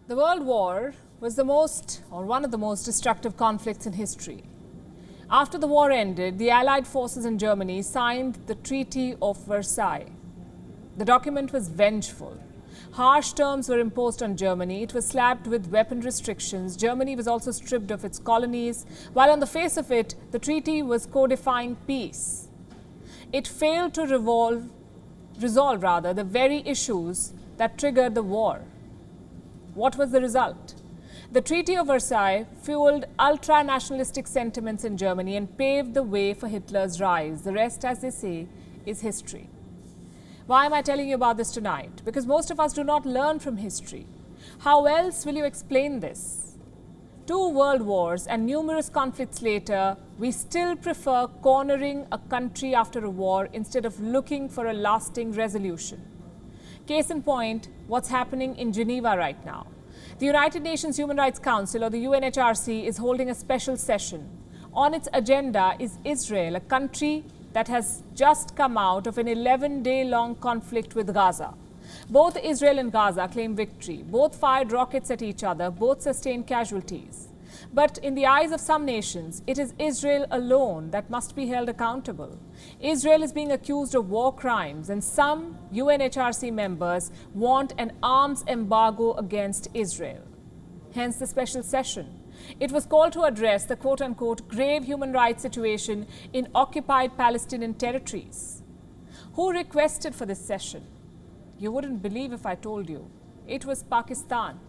The World War was the most, or one of the most destructive conflicts in history. After the war ended, the Allied forces in Germany signed the Treaty of Versailles. The document was vengeful. Harsh terms were imposed on Germany. It was slapped with weapon restrictions. Germany was also stripped of its colonies, while on the face of it, the treaty was codifying peace. It failed to resolve the very issues that triggered the war. What was the result? The Treaty of Versailles fueled ultra-nationalistic sentiments in Germany and paved the way for Hitler's rise. The rest, as they say, is history. Why am I telling you about this tonight? Because most of us do not learn from history. How else will you explain this? 2 world wars and numerous conflicts later, we still prefer cornering a country after a war instead of looking for a lasting resolution. Case in point, what's happening in Geneva right now. The United Nations Human Rights Council, or the UNHRC, is holding a special session. On its agenda is Israel, a country that has just come out of an 11-day-long conflict with Gaza. Both Israel and Gaza claim victory. Both fired rockets at each other. Both sustained casualties. But in the eyes of some nations, it is Israel alone that must be held accountable. Israel is being accused of war crimes, and some UNHRC members want an arms embargo against Israel. Hence the special session. It was called to address the quote-unquote grave human rights situation in occupied Palestinian territories. Who requested for this session? You wouldn't believe if I told you. It was Pakistan.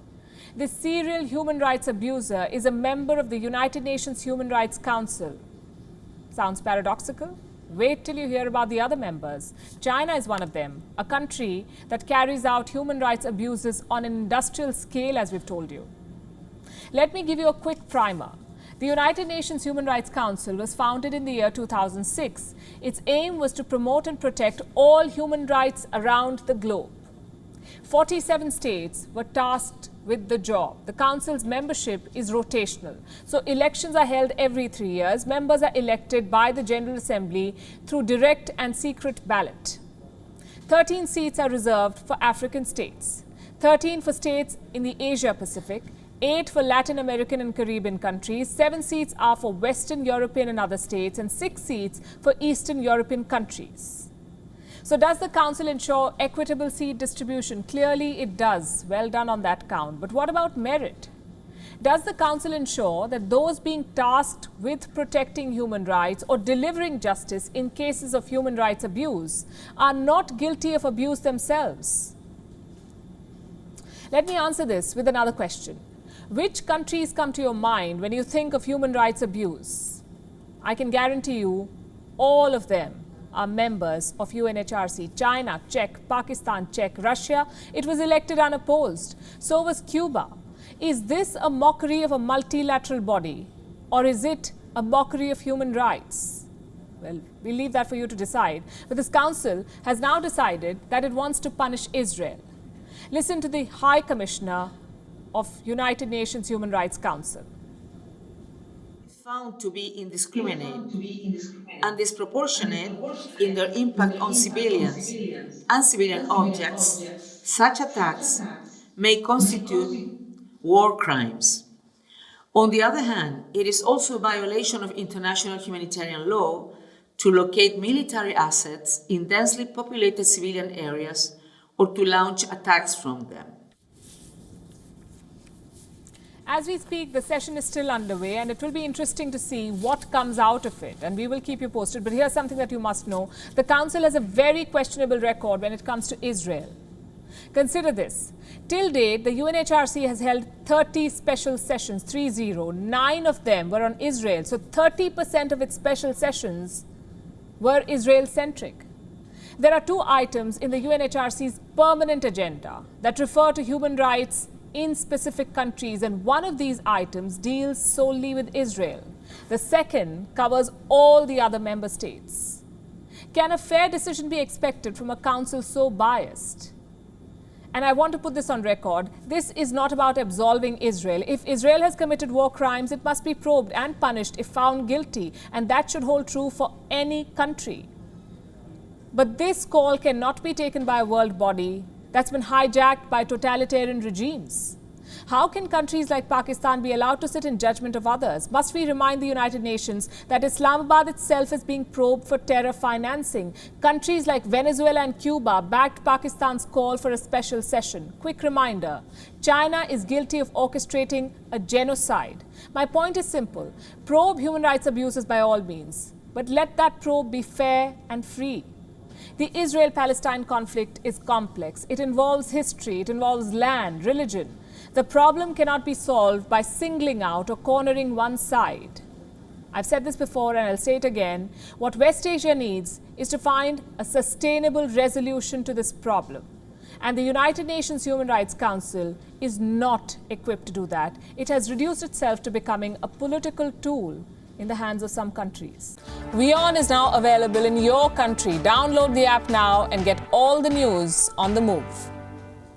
This serial human rights abuser is a member of the United Nations Human Rights Council. Sounds paradoxical? Wait till you hear about the other members. China is one of them, a country that carries out human rights abuses on an industrial scale, as we've told you. Let me give you a quick primer. The United Nations Human Rights Council was founded in the year 2006. Its aim was to promote and protect all human rights around the globe. 47 states were tasked with the job. The Council's membership is rotational. So elections are held every 3 years. Members are elected by the General Assembly through direct and secret ballot. 13 seats are reserved for African states, 13 for states in the Asia Pacific, 8 for Latin American and Caribbean countries, 7 seats are for Western European and other states, and 6 seats for Eastern European countries. So does the Council ensure equitable seat distribution? Clearly it does. Well done on that count. But what about merit? Does the Council ensure that those being tasked with protecting human rights or delivering justice in cases of human rights abuse are not guilty of abuse themselves? Let me answer this with another question. Which countries come to your mind when you think of human rights abuse? I can guarantee you all of them are members of UNHRC. China, check. Pakistan, check. Russia, it was elected unopposed. So was Cuba. Is this a mockery of a multilateral body, or is it a mockery of human rights? Well, we'll leave that for you to decide. But this council has now decided that it wants to punish Israel. Listen to the High Commissioner of United Nations Human Rights Council. Found to be indiscriminate and disproportionate in their impact on civilians and civilian objects, such attacks may constitute war crimes. On the other hand, it is also a violation of international humanitarian law to locate military assets in densely populated civilian areas or to launch attacks from them. As we speak, the session is still underway, and it will be interesting to see what comes out of it, and we will keep you posted. But here's something that you must know. The Council has a very questionable record when it comes to Israel. Consider this. Till date, the UNHRC has held 30 special sessions, 30. 9 of them were on Israel. So 30% of its special sessions were Israel-centric. There are 2 items in the UNHRC's permanent agenda that refer to human rights in specific countries, and one of these items deals solely with Israel. The second covers all the other member states. Can a fair decision be expected from a council so biased? And I want to put this on record. This is not about absolving Israel. If Israel has committed war crimes, it must be probed and punished if found guilty, and that should hold true for any country. But this call cannot be taken by a world body that's been hijacked by totalitarian regimes. How can countries like Pakistan be allowed to sit in judgment of others? Must we remind the United Nations that Islamabad itself is being probed for terror financing? Countries like Venezuela and Cuba backed Pakistan's call for a special session. Quick reminder, China is guilty of orchestrating a genocide. My point is simple. Probe human rights abuses by all means, but let that probe be fair and free. The Israel-Palestine conflict is complex. It involves history, it involves land, religion. The problem cannot be solved by singling out or cornering one side. I've said this before and I'll say it again. What West Asia needs is to find a sustainable resolution to this problem. And the United Nations Human Rights Council is not equipped to do that. It has reduced itself to becoming a political tool in the hands of some countries. WION is now available in your country. Download the app now and get all the news on the move.